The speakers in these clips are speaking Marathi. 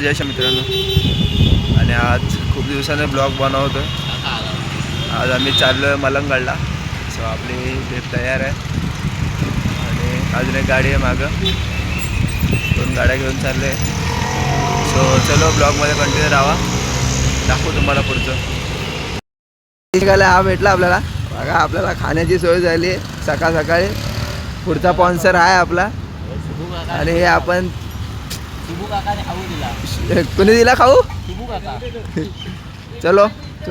जय मित्रांनो, आणि आज खूप दिवसाने ब्लॉग बनवतो. आज आम्ही चाललो मलंगडला. सो आपली ट्रिप तयार आहे आणि अजून एक गाडी आहे मागं, 2 गाड्या घेऊन चाललो आहे. सो चलो ब्लॉगमध्ये कंटिन्यू राहा, दाखवू तुम्हाला पुढचं. निघाला हा भेटला आपल्याला. बघा आपल्याला खाण्याची सोय झाली आहे सकाळ सकाळी. पुढचा स्पॉन्सर आहे आपला. आणि हे आपण कोणी दिला खाऊ. चलो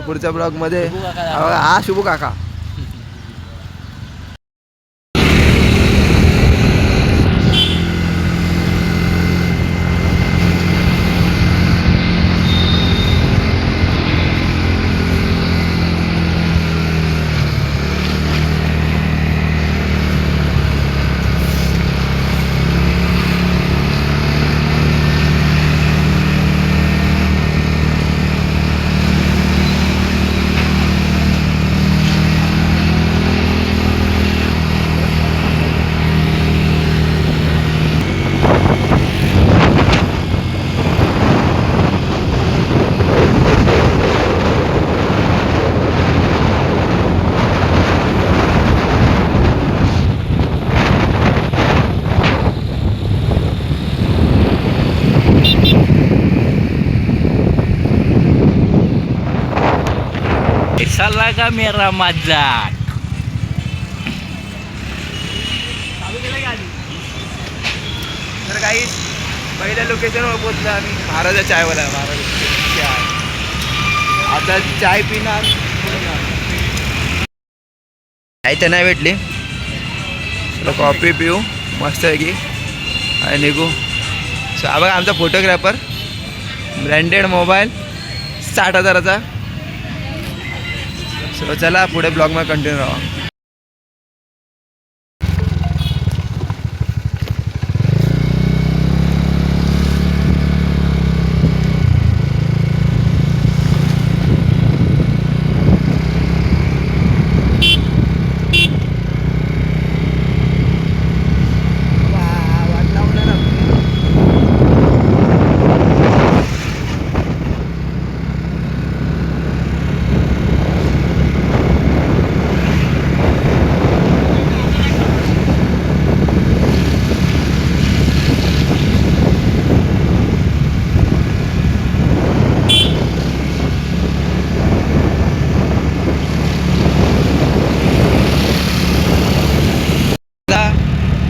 पुढच्या ब्लॉग मध्ये. हा शुभू काका. ऐसा लगा मेरा मजाक. तर काही पहिल्या लोकेशनवर पोहोचलो आम्ही. महाराजा चायवाला. महाराज चाय. आता चाय पिणार. चाय तर नाही भेटली, तर कॉफी पिऊ मस्त आहे की आणि निघू. सो हा बघा आमचा फोटोग्राफर. ब्रँडेड मोबाईल 60,000चा. सो चला पुढे ब्लॉगमध्ये कंटिन्यू राहा.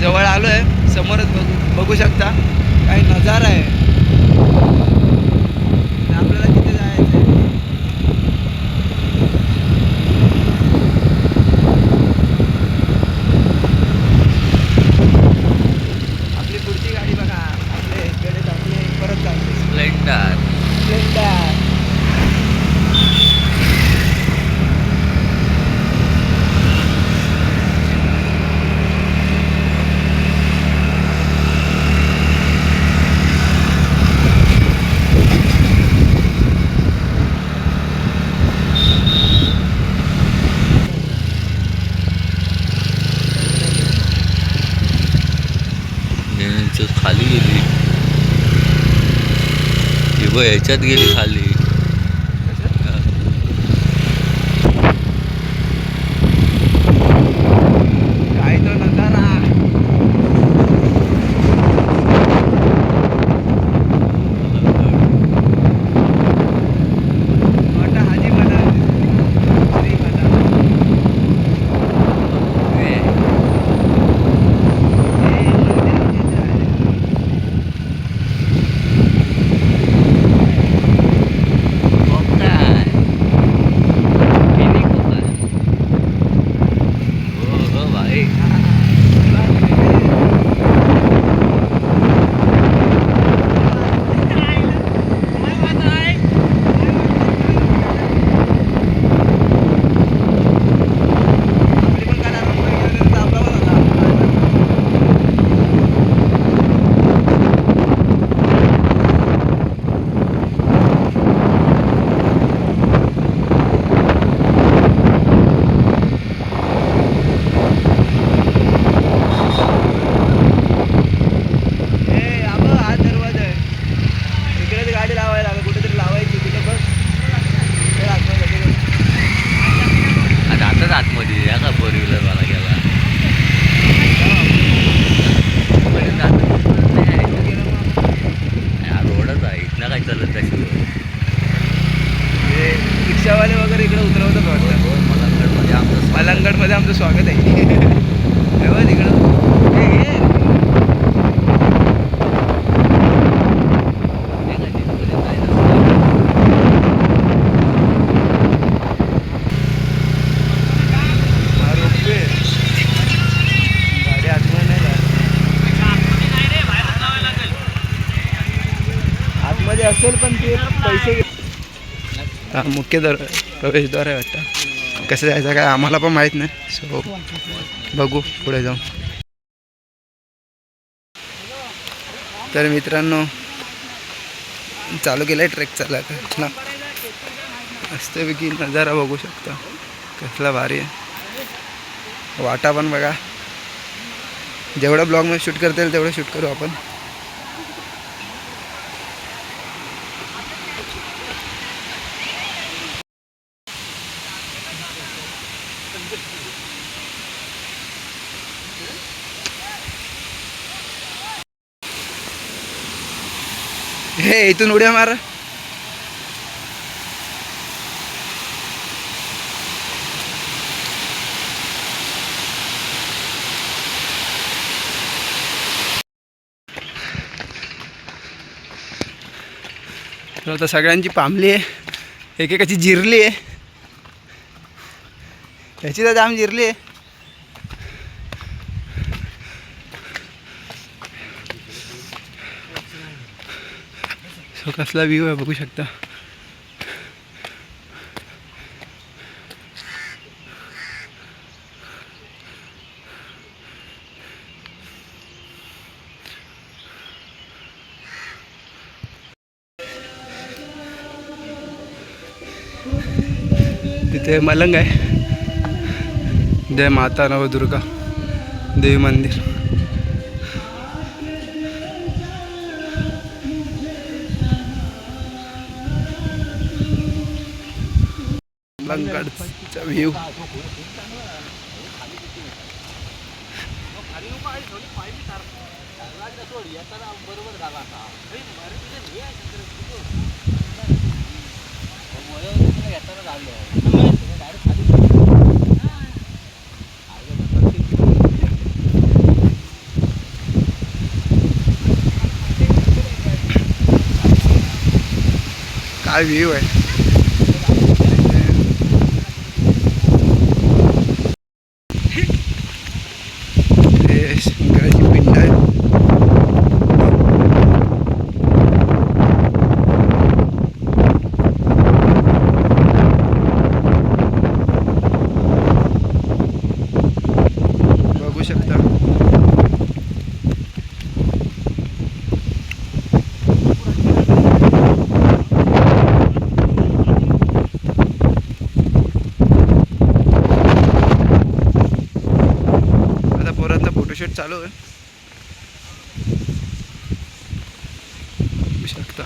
जवळ आलो आहे. समोरच बघू शकता काही नजारा आहे. आपल्याला तिथे जायचं आहे. आपली पुढची गाडी बघा. आपले इकडे चालली परत चालते स्प्लेंडर. खाली गेली. ह्याच्यात गेली खाली. काय तो नजारा. मोठा हाजी बना. श्री बना. ब्लॉगमध्ये आमचं स्वागत आहे. हे बघ तिकडं. आतमध्ये असेल पण ते पैसे हा मुख्य प्रवेशद्वार आहे वाटतं. कसं जायचं काय आम्हाला पण माहीत नाही. सो बघू पुढे जाऊन. तर मित्रांनो चालू केलं आहे ट्रेक चालायला. मस्तपैकी नजारा बघू शकता कसला भारी आहे. वाटा पण बघा. जेवढं ब्लॉगमध्ये शूट करता येईल तेवढं शूट करू आपण. हे इथून उड्या मार. आता सगळ्यांची पामली आहे. एकेकाची जिरली आहे. त्याची तर जाम जिरली आहे. सो कसला व्ह्यू आहे बघू शकता. तिथे मलंग आहे. जय माता नवदुर्गा देवी मंदिर. मलंगगडचा व्ह्यू. काय व्ह्यू आहे. शंकराची पिंड आहे. बघू शकता. फोटोशूट चालू आहे. बघू शकता.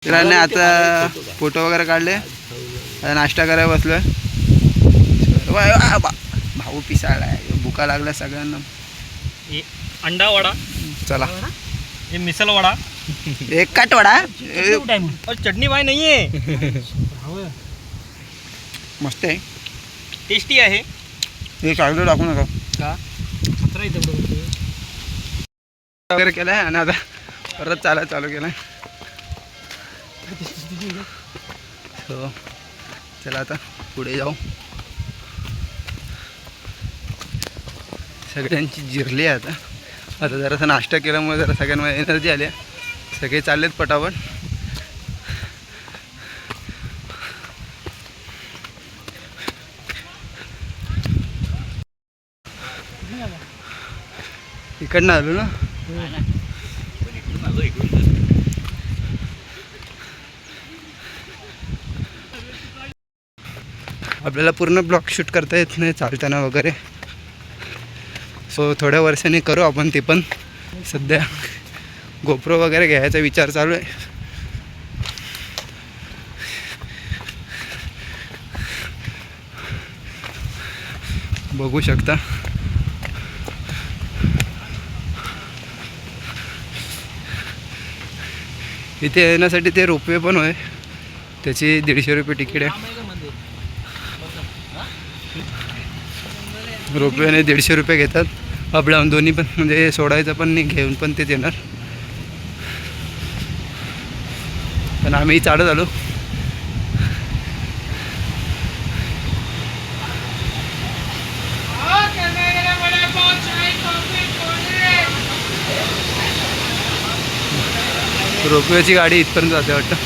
मित्रांनी आता फोटो वगैरे काढले. आता नाश्ता करायला बसलोय. भाऊ पिसाळलाय. भुका लागल्या सगळ्यांना. अंडा वडा. चला ये मिसल वडा. एक काट वडा. और चटनी भाई नहीं है. मस्त आहे. टेस्टी आहे. हे कागद टाकू नका का खतरा आहे तेवढं वगैरे केलं आहे. आणि आता परत चालायला चालू केलं आहे. हो चला आता पुढे जाऊ. सगळ्यांची जिरली आहे. आता जरासा नाश्ता केल्यामुळे जरा सगळ्यांमध्ये एनर्जी आली आहे. सगळे चाललेत पटापट. इकडनं आलो ना. आपल्याला पूर्ण ब्लॉग शूट करता येत नाही चालताना वगैरे. सो थोड्या वर्षांनी करू आपण ते पण. सध्या गोप्रो वगैरे घ्यायचा विचार चालू आहे. बघू शकता. इथे येण्यासाठी ते रोपवे पण आहे, त्याची 150 रुपये तिकीट आहे. रोपवेने 150 रुपये घेतात अप डाऊन दोन्ही पण, म्हणजे सोडायचं पण नाही घेऊन पण तेच येणार. पण आम्ही चालत आलो. रोपवेची गाडी इथपर्यंत जाते वाटतं.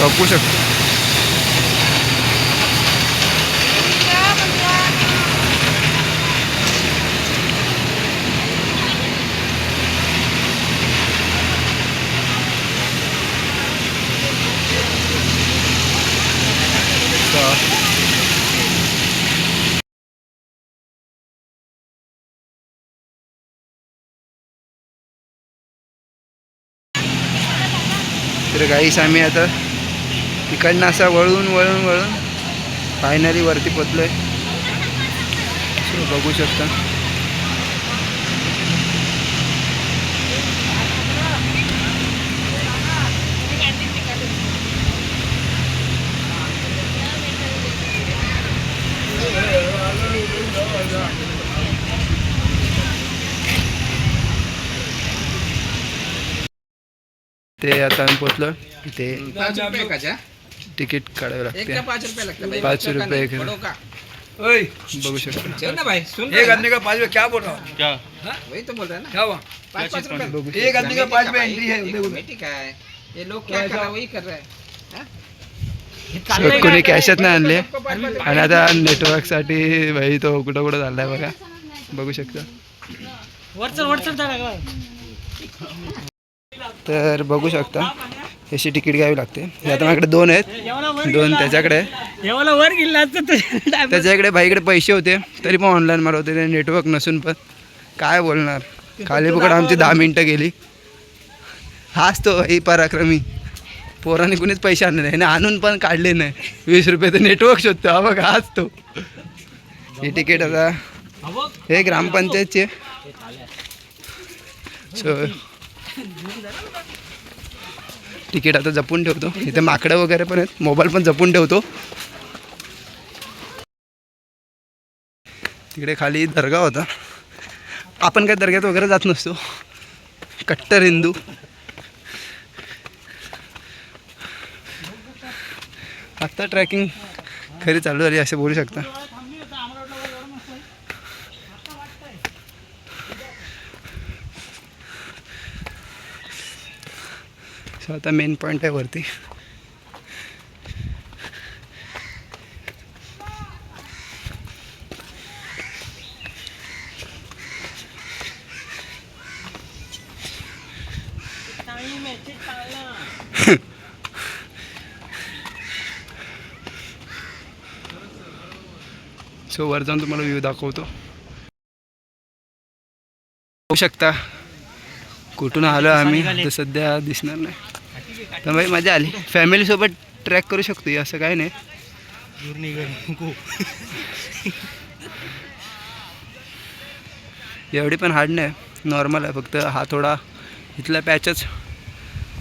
बघू शकतो. तर गाईस आम्ही आता इकडनं असा वळून वळून वळून फायनली वरती पोचलोय. बघू शकता. ते आता आम्ही पोचलो. इथे तिकीट काढावं लागते. 5 रुपये बघू शकता. ना भाई सुन एक आदमी का 5 रुपये क्या बोल रहा हूँ? क्या वही तो बोल रहा है ना क्या हुआ? 5 रुपए बघू एक आदमी का 5 रुपये एंट्री है उधर उधर. कमेटी का है ये लोग क्या कर रहे हैं वही कर रहे हैं शकता. कोणी कॅशच नाही आणले आणि आता नेटवर्कसाठी भाई तो कुठं कुठं चाललाय बघा. बघू शकता. तर बघू शकता अशी तिकीट घ्यावी लागते. आता माझ्याकडे 2 आहेत, 2 त्याच्याकडे आहे. वर गेला त्याच्याकडे भाईकडे पैसे होते तरी पण ऑनलाईन मारवते. ते नेटवर्क नसून पण काय बोलणार. खाली पकड आमची 10 मिनटं गेली. हाच तो ही पराक्रमी. पोराने कुणीच पैसे आणले नाही, आणून पण काढले नाही. 20 रुपये तर नेटवर्क शोधतो. हा बघ हाच तो. ही तिकीट आता हे ग्रामपंचायतचे. सो तिकीट आता जपून ठेवतो. इथे माकडं वगैरे पण आहेत. मोबाईल पण जपून ठेवतो. तिकडे खाली दर्गा होता. आपण काय दर्ग्यात वगैरे जात नसतो, कट्टर हिंदू. आत्ता ट्रॅकिंग खरी चालू झाली असे बोलू शकता. सो आता मेन पॉईंट आहे वरती. सो वर जाऊन तुम्हाला व्ह्यू दाखवतो. बघू शकता कुठून आलो आम्ही तर सध्या दिसणार नाही. तर भाई मजा आली. फॅमिलीसोबत ट्रॅक करू शकतो असं काय नाही. एवढी पण हार्ड नाही, नॉर्मल आहे. फक्त हा थोडा इथला पॅचच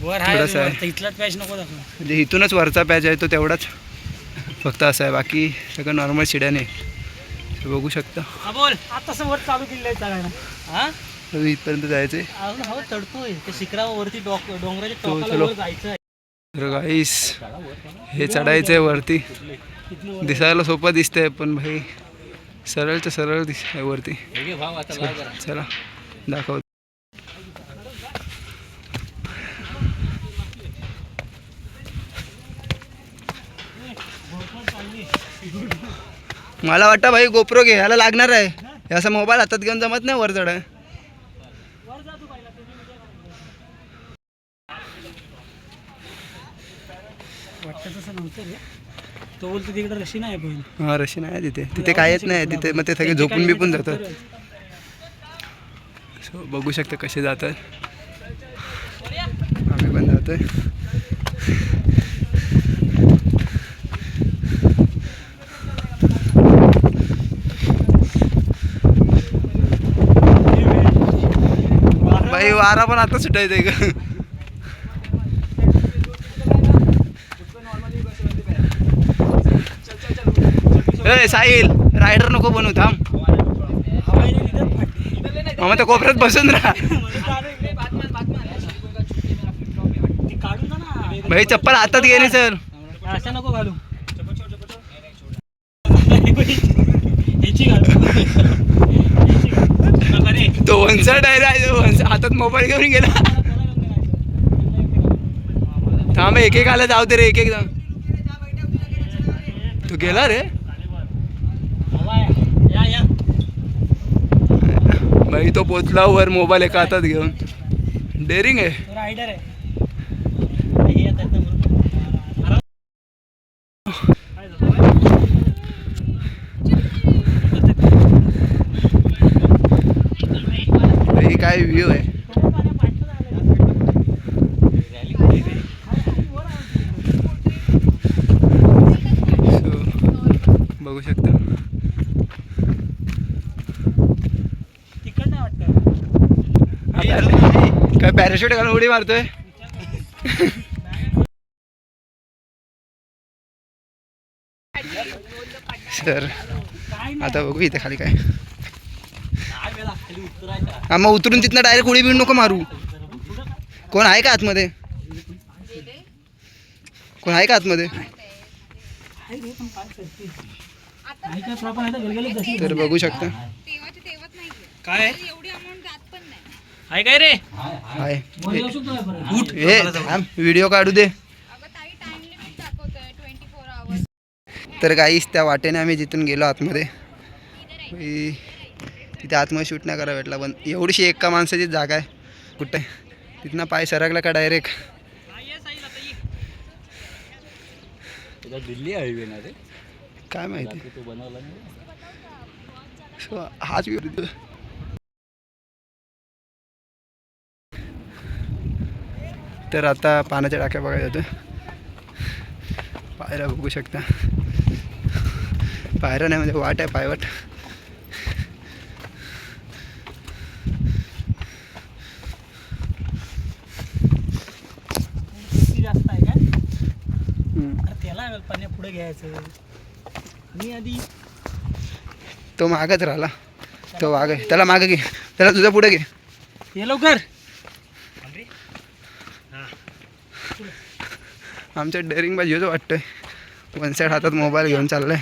थोडासा आहे. इथलाच पॅच नको दाखव. म्हणजे इथूनच वरचा पॅच आहे तो तेवढाच फक्त असा आहे. बाकी सगळं नॉर्मल शिड्याने बघू शकता. बोल आता वर चालू केलेलं आहे हा इथपर्यंत जायचं आहे. अजून हवा चढतोय ते शिखरावरती डोंगराच्या चलो. टोकाला जायचं आहे. तर गाईस हे चढायचं आहे वरती. दिसायला सोपं दिसतंय पण भाई सरळचं सरळ दिसतंय वरती. चला दाखव. मला वाटतं भाई गोप्रो घ्यायला लागणार आहे. असा मोबाईल हातात घेऊन जमत नाही वर चढाय. वाटतं तसं नव्हतं रे. तो बोलतो तिकडे रशी नाही पण. हा रशी नाही तिथे. तिथे कायच नाही तिथे. मग ते सगळे झोपून बिपून जातात. सो बघू शकता कसे जातात. आम्ही पण जातोय. वारा पण आता सुटायचंय का? ए साहिल रायडर नको बनू थांब. मामा त्या कोपऱ्यात बसून राहा. भाई चप्पल हातात घे नाही सर. अशा नको घालू. ह्याची घालू. तो वंसर डायरेक्ट हातात मोबाईल घेऊन गेला. थांब एक एक आला जाऊ दे रे एक एक जाऊ. तू गेला रे या भाई. तो पोचला वर मोबाईल एका हातात घेऊन. डेअरिंग आहे. तो रायडर आहे. हे येतात ना म्हणून. भाई काय व्ह्यू आहे. बघू शकता. तिकड नाही वाटतं. काय पॅराशूट घालून उडी मारतोय. सर आता बघू इथे खाली काय. हा मग उतरून तिथनं डायरेक्ट उडी बिडी नको मारू. कोण आहे का आतमध्ये? कोण आहे का आतमध्ये? तर बघू शकता. काय आहे काय रे? आहे हे व्हिडिओ काढू दे. तर गाईस त्या वाटेने आम्ही जिथून गेलो आतमध्ये. तिथे आतमध्ये शूट नाही करा भेटला. पण एवढीशी एका माणसाची जागा आहे. कुठे तिथनं पाय सरकला का डायरेक्ट दिल्ली हायवे ना रे काय माहिती. तो बनवला नाही. सो हाच व्हिडिओ. तर आता पाण्याच्या टाक्या बघायला जातो. पायऱ्या बघू शकता. पायऱ्या नाही म्हणजे वाट आहे पायवाट. जास्त आहे काय? त्याला पाण्या पुढे घ्यायचं. मी आधी तो मागच राहिला. तो माग आहे. त्याला मागं घे. त्याला तुझ्या पुढे घे. ये लवकर. आमच्या डेअरिंग बाजी होतं वाटतंय. वन साईड हातात मोबाईल घेऊन चाललाय.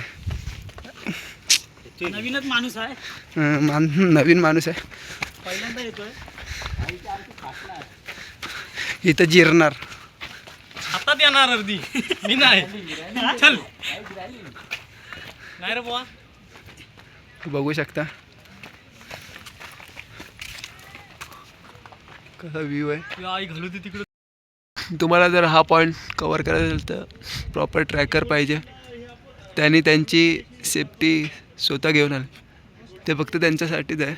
नवीनच माणूस आहे. नवीन माणूस आहे. पहिल्यांदा येतोय. इथं जिरणार. हातात येणार अर्धी. मी नाही. चल नाही रे बुवा. बघू शकता कसा व्ह्यू आहे. आई घालू दे तिकडे. तुम्हाला जर हा पॉईंट कवर करायचा असेल तर प्रॉपर ट्रॅकर पाहिजे. त्यांनी त्यांची सेफ्टी स्वतः घेऊन आले. ते फक्त त्यांच्यासाठीच आहे.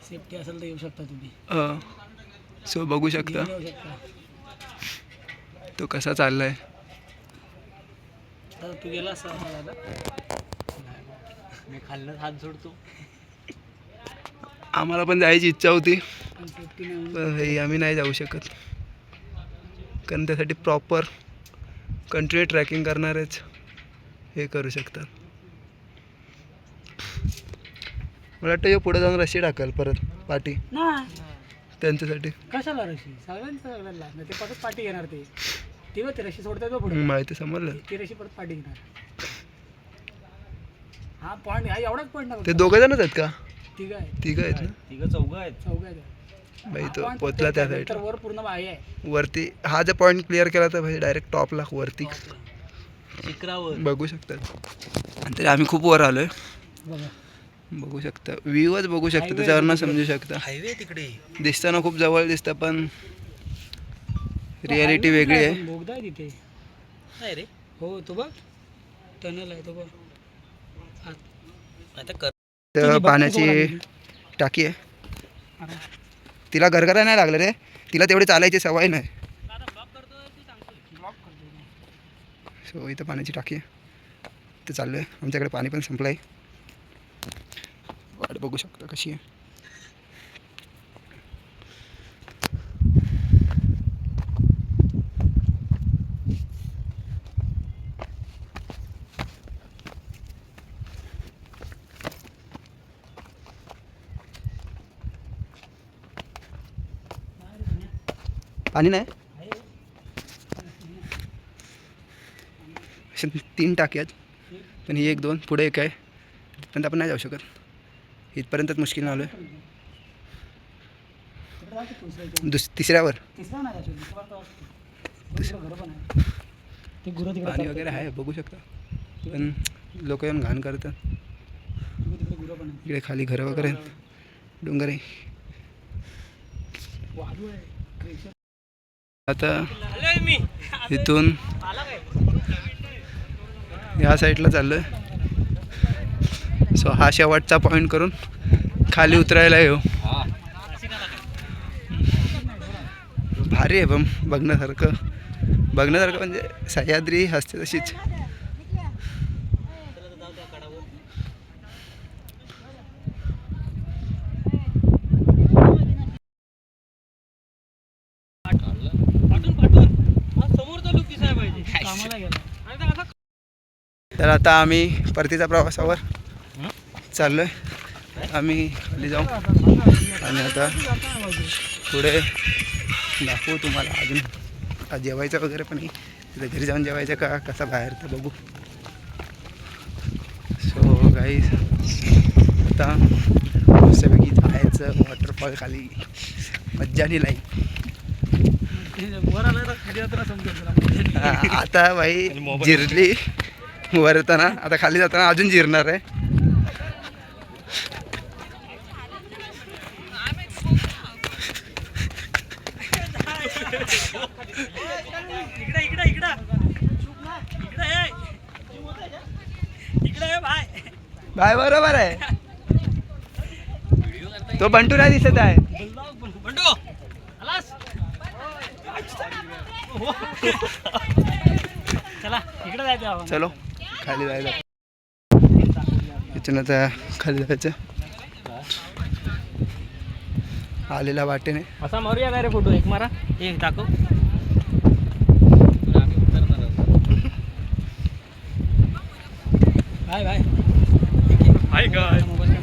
सेफ्टी असेल तर येऊ शकता तुम्ही. सो बघू शकता येऊ शकता. तो कसा चाललाय. आता तू गेला असं मी खाल्लं हात जोडतो. आम्हाला पण जायची इच्छा होती पण सेफ्टी नाही. पण हे आम्ही नाही जाऊ शकत. कारण त्यासाठी प्रॉपर कंटिन्यू ट्रॅकिंग करणारेच हे करू शकतात. मला वाटतं हे पुढे जाऊन रस्सी टाकाल परत पाठी नाही त्यांच्यासाठी. कशाला रशी सगळ्यांचं सगळ्यांना नाही. ते परत पाठी घेणार. ते ते रशी सोडतात तो पुढे. माहिती समजलं. ती रशी परत पाठी घेणार. हा पॉईंट हा एवढाच पॉईंट ना. ते दोघं जणच आहेत का? तिघं आहे. तिघं आहेत ना. तिघं चौघं आहेत. चौघं आहे. भाई हा तो point पोचला त्या तर साईडला वर पूर्ण बाहेर आहे. वरती. हा जर पॉईंट क्लिअर केला तर भाई डायरेक्ट टॉपला वरती शिखरावर बघू शकतात. तरी आम्ही खूप वर आलोय. बघा बघू शकता व्ह्यूच बघू शकता. त्याच्यावरनं समजू शकता. हायवे तिकडे दिसताना खूप जवळ दिसतं पण रियालिटी वेगळी आहे. बोगदा आहे तिथे. नाही रे. हो तो बघ टनल आहे तो बघ. आता कर. तर पाण्याची टाकी आहे. तिला गरगरा नाही लागलं रे. तिला तेवढी चालायची सवय नाही. सो इथं पाण्याची टाकी आहे. ते चाललं आहे. आमच्याकडे पाणी पण संपलं आहे. वाट बघू शकता कशी आहे. पाणी नाही अशा 3 टाकी आहेत पण ही 1-2 पुढे एक आहे तिथपर्यंत आपण नाही जाऊ शकत इथपर्यंतच मुश्किल आलो आहे तिसऱ्यावर तिसरा नाही असेल, दुसरा घरं पण आहे. ते गुरं तिकडे पाणी वगैरे आहे बघू शकता पण लोक येऊन घाण करतात तिकडे गुरं पण आहे. इकडे खाली घरं वगैरे आहेत. डोंगर आहे वाळू आहे, क्रेशर. आता इथून ह्या साईडला चाललो आहे सो हा शेवटचा पॉईंट करून खाली उतरायला येऊ भारी आहे पण बघण्यासारखं म्हणजे सह्याद्री असते तशीच कामाला गेला. तर आता आम्ही परतीच्या प्रवासावर चाललो आहे आम्ही खाली जाऊ आणि आता पुढे दाखवू तुम्हाला अजून आता जेवायचं वगैरे पण आहे तिथे घरी जाऊन जेवायचं का कसं बाहेर तर बघू सो गाईज आता मस्तपैकी जायचं वॉटरफॉल खाली मज्जानी लाईन वर आला तर खाली जाताना समजेल तुला. आता बाई जिरली वर येताना आता खाली जाताना अजून जिरणार आहे बाय बरोबर आहे तो बंटू नाही दिसत आहे चला इकडे जायचं आपण. चलो खाली जायचं इथून आता खाली जायचं आलेला वाटेने असा मारूया काय रे फोटो एक मारा एक टाकू बाय बाय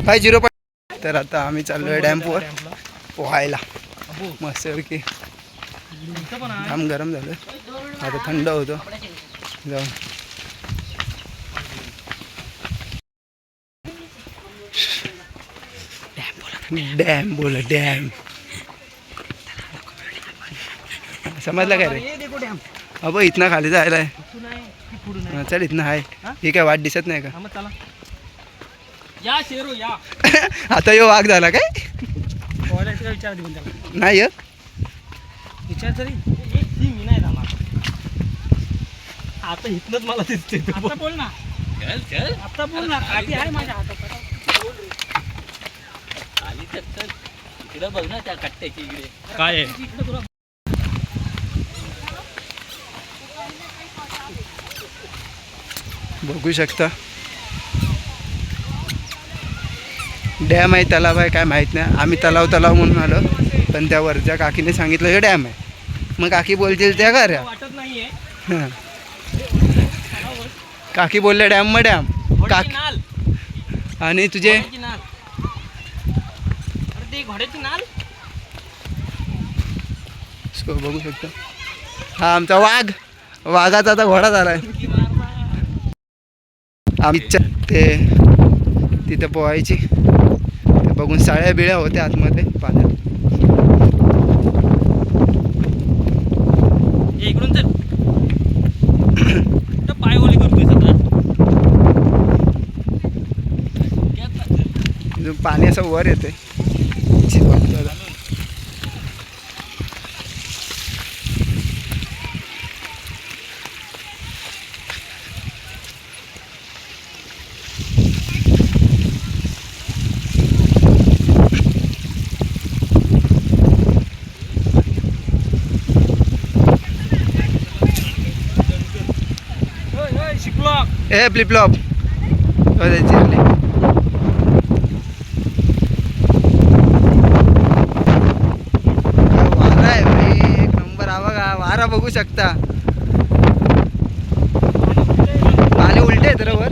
बाय 0 तर आता आम्ही चाललोय डॅम्पवर पोहायला मस्तपैकी जाम गरम झालं आता थंड होतं जाऊन डॅम बोला डॅम समजलं काय रे अबो इथनं खाली जायला आहे चल इथनं आहे ही काय वाट दिसत नाही का चला या शेरू या आता यो वाघ झाला काय पोहायला विचार देऊन त्याला नाही य विचार तरी मी नाही झाला आता इथनच मला दिसते आता बोल ना आता बोल ना काठी आहे माझ्या हातात आली तर इकडे बघ ना त्या कट्ट्याची इकडे काय आहे तुला बघू शकता डॅम आहे तलाव आहे काय माहीत नाही आम्ही तलाव म्हणून आलो पण त्या वरच्या काकीने सांगितलं हे डॅम आहे मग काकी बोलतील त्या खऱ्या वाटत नाहीये हां काकी बोलले डॅम मग डॅम काकी नाल आणि तुझे नाल अरे ते घोड्याची नाल सो बघू शकता हा आमचा वाघाचा आता घोडा झाला आहे आमच्या ते तिथे पोहायची ते बघून साळ्या बिळ्या होत्या आतमध्ये पाण्यात इकडून चल पाय ओली करतोय सगळं पाणी असं वर येते ए फ्लिपफ्लॉप चिरले वारा आहे भाई एक नंबर हा बघा वारा बघू शकता पाणी उलटे आहे तर वर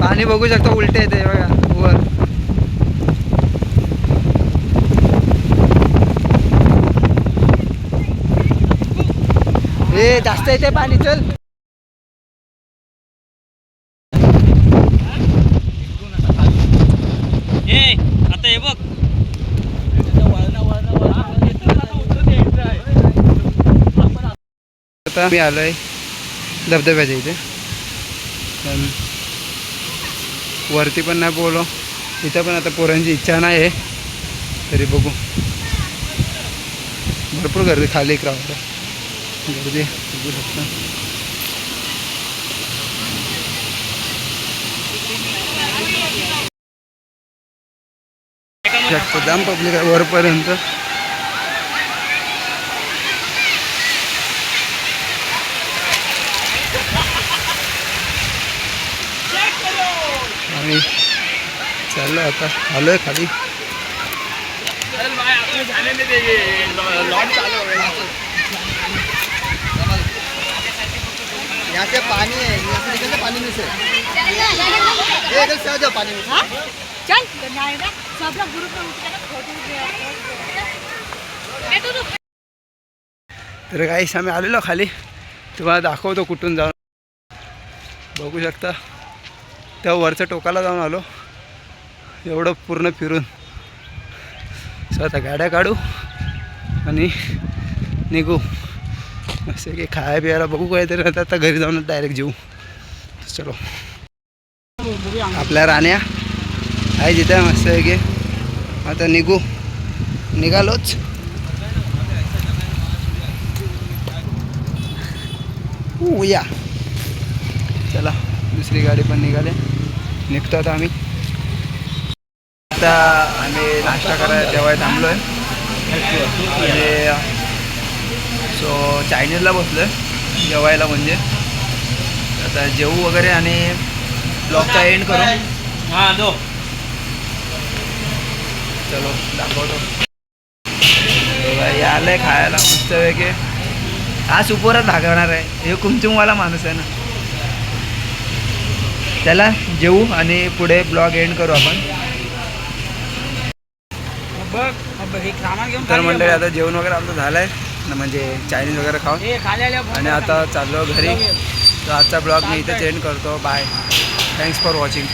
पाणी बघू शकता उलटे येते बघा वर ए जास्त येते पाणी चल. ए आता हे बघ आता मी आलोय धबधब्याच्या इथे पण वरती पण नाही बोलो इथं पण आता पोरांची इच्छा नाही आहे तरी बघू. भरपूर गर्दी खाली क्राऊड गर्दी बघू शकता. जाम पब्लिक आहे वरपर्यंत. आणि चाललो आता आलोय खाली. यहाँ से पानी है, यहाँ से निकलते पानी में से एक सहज पानी में से. चल जाएगा सब लोग ग्रुप में उठकर फोटो तर काहीच आम्ही आलेलो खाली. तुम्हाला दाखवतो कुठून जाऊन. बघू शकता त्या वरच्या टोकाला जाऊन आलो एवढं पूर्ण फिरून. सो आता गाड्या काढू आणि निघू मस्त की खाया प्यायला बघू काहीतरी. आता घरी जाऊन डायरेक्ट जेऊ. चलो आपल्या राण्या आहे जिथे मस्त आहे की आता निघू निघालोच. या चला दुसरी गाडी पण निघाले निघतो आता आम्ही. आता आम्ही नाश्ता करायला जेवायला थांबलो आहे आणि सो चायनीजला बसलो आहे जेवायला. म्हणजे आता जेवू वगैरे आणि ब्लॉगचा एंड करू. हां दो चलो दाखवतो. आलं आहे खायला मस्त वेगळे. हा सुपोरात भागवणार आहे हे कुमचुमवाला माणूस आहे ना. चला जेवू आणि पुढे ब्लॉग एंड करू आपण. तर मंडळी आता जेवण वगैरे आमचं झालं आहे म्हणजे चायनीज वगैरे खाऊन आणि आता चाललो घरी. तर आजचा ब्लॉग मी इथेच एंड करतो. बाय. Thanks for watching.